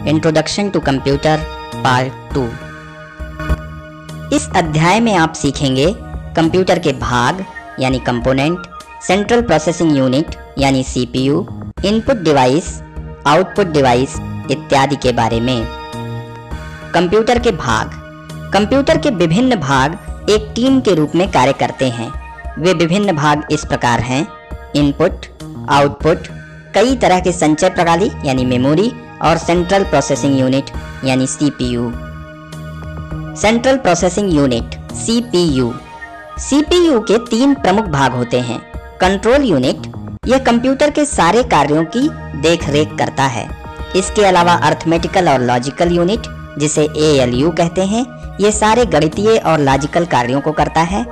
Introduction to computer part 2। इस अध्याय में आप सीखेंगे कंप्यूटर के भाग यानी कंपोनेंट, सेंट्रल प्रोसेसिंग यूनिट यानी CPU, input device, output device इत्यादि के बारे में। कंप्यूटर के भाग। कंप्यूटर के विभिन्न भाग एक टीम के रूप में कार्य करते हैं। वे विभिन्न भाग इस प्रकार हैं: इनपुट, आउटपुट, कई तरह के संचय प्रणाली यानी मेमोरी और सेंट्रल प्रोसेसिंग यूनिट यानी CPU. Central processing unit CPU. CPU के 3 प्रमुख भाग होते हैं। कंट्रोल यूनिट, यह कंप्यूटर के सारे कार्यों की देखरेख करता है। इसके अलावा अर्थमेटिकल और लॉजिकल यूनिट, जिसे एएलयू कहते हैं, ये सारे गणितीय और लॉजिकल कार्यों को करता है।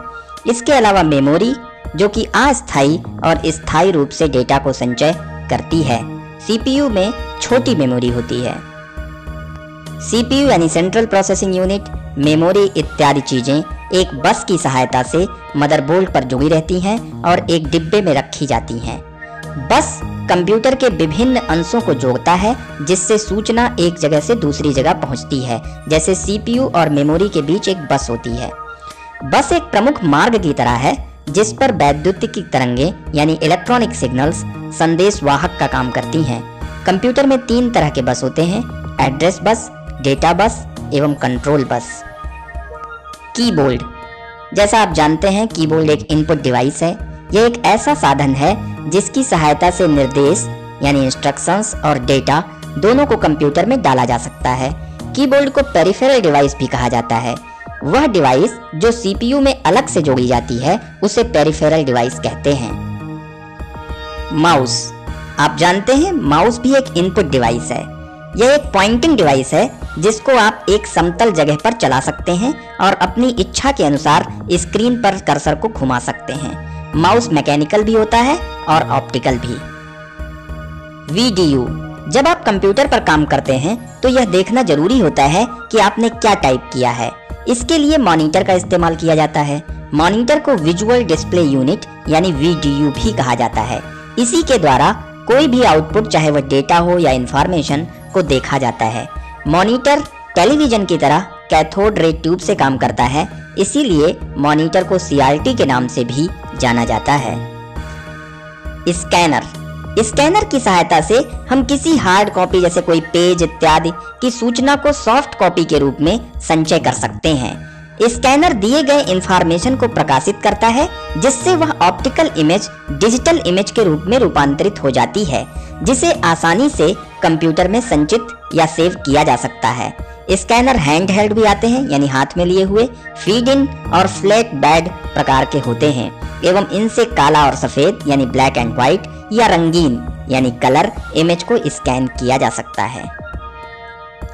इसके अलावा मेमोरी, जो कि अस्थायी और स्थायी रूप से डेटा को संचय करती है। सीपीयू में छोटी मेमोरी होती है। सीपीयू यानी सेंट्रल प्रोसेसिंग यूनिट, मेमोरी इत्यादि चीजें एक बस की सहायता से मदरबोर्ड पर जुड़ी रहती हैं और एक डिब्बे में रखी जाती हैं। बस कंप्यूटर के विभिन्न अंशों को जोड़ता है, जिससे सूचना एक जगह से दूसरी जगह पहुंचती है। जैसे सीपीयू और मेमोरी के बीच एक बस होती है। बस एक प्रमुख मार्ग की तरह है, जिस पर वैद्युतिक तरंगें यानी इलेक्ट्रॉनिक सिग्नल्स संदेश वाहक का काम करती हैं। कंप्यूटर में 3 तरह के बस होते हैं: एड्रेस बस, डेटा बस एवं कंट्रोल बस। कीबोर्ड। जैसा आप जानते हैं, कीबोर्ड एक इनपुट डिवाइस है। यह एक ऐसा साधन है जिसकी सहायता से निर्देश यानी इंस्ट्रक्शंस और डेटा दोनों को कंप्यूटर में डाला जा सकता है। कीबोर्ड को पेरिफेरल डिवाइस भी कहा जाता है। वह डिवाइस जो सीपीयू में अलग से जोड़ी जाती है उसे पेरिफेरल डिवाइस कहते हैं। माउस। आप जानते हैं, माउस भी एक इनपुट डिवाइस है। यह एक पॉइंटिंग डिवाइस है जिसको आप एक समतल जगह पर चला सकते हैं और अपनी इच्छा के अनुसार स्क्रीन पर कर्सर को घुमा सकते हैं। माउस मैकेनिकल भी होता है और ऑप्टिकल भी। वीडीयू। जब आप कंप्यूटर पर काम करते हैं तो यह देखना जरूरी होता है कि आपने क्या टाइप किया है। इसके लिए मॉनिटर का इस्तेमाल किया जाता है। मॉनिटर को विजुअल डिस्प्ले यूनिट यानी वीडीयू भी कहा जाता है। इसी के द्वारा कोई भी आउटपुट, चाहे वह डेटा हो या इंफॉर्मेशन, को देखा जाता है। मॉनिटर टेलीविजन की तरह कैथोड रे ट्यूब से काम करता है, इसीलिए मॉनिटर को सीआरटी के नाम से भी जाना जाता है। स्कैनर। स्कैनर की सहायता से हम किसी हार्ड कॉपी जैसे कोई पेज इत्यादि की सूचना को सॉफ्ट कॉपी के रूप में संचय कर सकते हैं। स्कैनर दिए गए इंफॉर्मेशन को प्रकाशित करता है, जिससे वह ऑप्टिकल इमेज डिजिटल इमेज के रूप में रूपांतरित हो जाती है, जिसे आसानी से कंप्यूटर में संचित या सेव किया जा सकता है। स्कैनर हैंड हेल्ड भी आते हैं, यानी हाथ में लिए हुए, फीड इन और फ्लैट बेड प्रकार के होते हैं एवं इनसे काला और सफेद यानी ब्लैक एंड व्हाइट या रंगीन यानी कलर इमेज को स्कैन किया जा सकता है।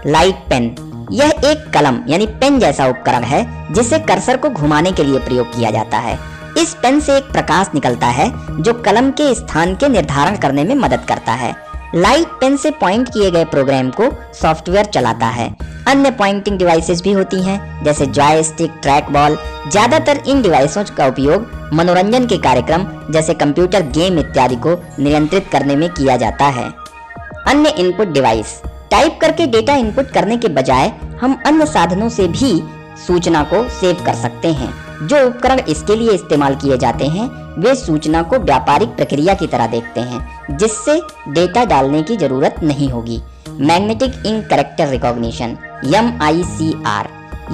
Light pen. यह एक कलम यानी पेन जैसा उपकरण है जिसे कर्सर को घुमाने के लिए प्रयोग किया जाता है। इस पेन से एक प्रकाश निकलता है जो कलम के स्थान के निर्धारण करने में मदद करता है। लाइट पेन से पॉइंट किए गए प्रोग्राम को सॉफ्टवेयर चलाता है। अन्य पॉइंटिंग डिवाइसेस भी होती हैं, जैसे जॉयस्टिक, ट्रैक बॉल। ज्यादातर इन डिवाइसों का उपयोग मनोरंजन के कार्यक्रम जैसे कंप्यूटर गेम इत्यादि को नियंत्रित करने में किया जाता है। अन्य इनपुट डिवाइस। टाइप करके डेटा इनपुट करने के बजाय हम अन्य साधनों से भी सूचना को सेव कर सकते हैं। जो उपकरण इसके लिए इस्तेमाल किए जाते हैं वे सूचना को व्यापारिक प्रक्रिया की तरह देखते हैं, जिससे डेटा डालने की जरूरत नहीं होगी। Magnetic ink character recognition MICR।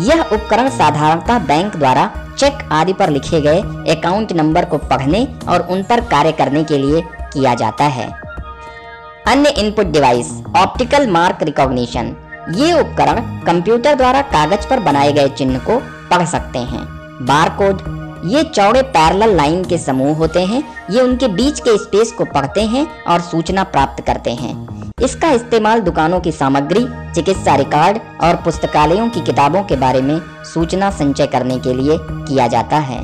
यह उपकरण साधारणतः बैंक द्वारा चेक आदि पर लिखे गए अकाउंट नंबर को पढ़ने और उन पर कार्य करने के लिए किया जाता है। अन्य input device. Optical mark recognition. ये उपकरण कंप्यूटर द्वारा कागज पर बनाए गए चिन्ह को पढ़ सकते हैं। बारकोड। ये चौड़े पैरेलल लाइन के समूह होते हैं। ये उनके बीच के स्पेस को पढ़ते हैं और सूचना प्राप्त करते हैं। इसका इस्तेमाल दुकानों की सामग्री, चिकित्सा रिकॉर्ड और पुस्तकालयों की किताबों के बारे में सूचना संचय करने के लिए किया जाता है।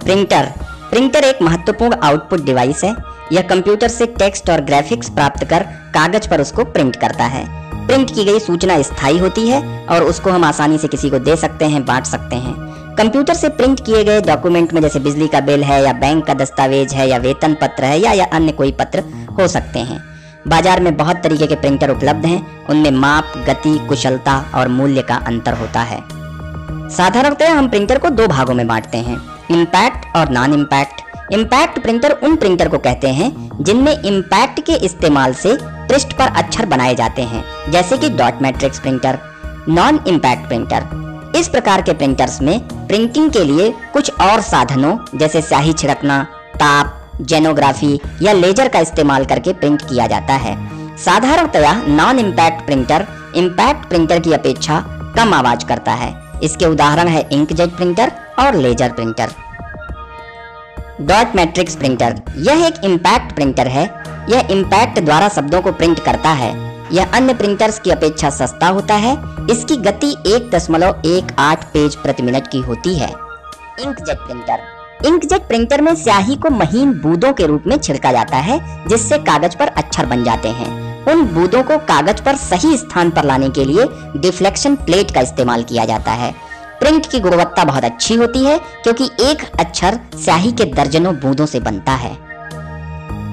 प्रिंटर। प्रिंटर एक महत्वपूर्ण आउटपुट डिवाइस है। यह कंप्यूटर से टेक्स्ट और ग्राफिक्स प्राप्त कर कागज पर उसको प्रिंट करता है। प्रिंट की गई सूचना स्थायी होती है और उसको हम आसानी से किसी को दे सकते हैं, बांट सकते हैं। कंप्यूटर से प्रिंट किए गए डॉक्यूमेंट में जैसे बिजली का बिल है या बैंक का दस्तावेज है या वेतन पत्र है या अन्य कोई पत्र हो सकते हैं। बाजार में बहुत तरीके के प्रिंटर उपलब्ध हैं। उनमें माप, गति, कुशलता और मूल्य का अंतर होता है। साधारणतः हम प्रिंटर को दो भागों में बांटते हैं, इम्पैक्ट और नॉन इम्पैक्ट। इम्पैक्ट प्रिंटर उन प्रिंटर को कहते हैं जिनमें इम्पैक्ट के इस्तेमाल से पृष्ठ पर अक्षर बनाए जाते हैं, जैसे कि dot matrix printer. Non impact printer, इस प्रकार के प्रिंटर्स में प्रिंटिंग के लिए कुछ और साधनों जैसे स्याही छिड़कना, ताप, जेनोग्राफी या लेजर का इस्तेमाल करके प्रिंट किया जाता है। साधारणतया non impact printer impact printer की अपेक्षा कम आवाज करता है। इसके उदाहरण है इंकजेट प्रिंटर और laser printer. Dot matrix printer, यह एक इम्पैक्ट प्रिंटर है। यह इम्पैक्ट द्वारा शब्दों को प्रिंट करता है। यह अन्य प्रिंटर्स की अपेक्षा सस्ता होता है। इसकी गति 1.18 पेज प्रति मिनट की होती है। इंकजेट प्रिंटर, इंकजेट प्रिंटर में स्याही को महीन बूंदों के रूप में छिड़का जाता है, जिससे कागज पर अक्षर बन जाते हैं। उन बूंदों को कागज पर सही स्थान पर लाने के लिए डिफ्लेक्शन प्लेट का इस्तेमाल किया जाता है। प्रिंट की गुणवत्ता बहुत अच्छी होती है क्योंकि एक अक्षर स्याही के दर्जनों बूंदों से बनता है।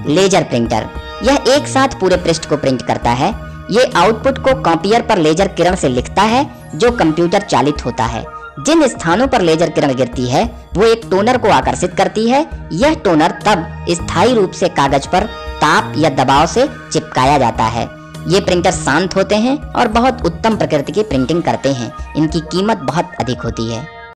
लेजर प्रिंटर, यह एक साथ पूरे पृष्ठ को प्रिंट करता है। ये आउटपुट को कॉपियर पर लेजर किरण से लिखता है, जो कंप्यूटर चालित होता है। जिन स्थानों पर लेजर किरण गिरती है वो एक टोनर को आकर्षित करती है। यह टोनर तब स्थायी रूप से कागज पर ताप या दबाव से चिपकाया जाता है। ये प्रिंटर शांत होते हैं और बहुत उत्तम प्रकृति की प्रिंटिंग करते हैं। इनकी कीमत बहुत अधिक होती है।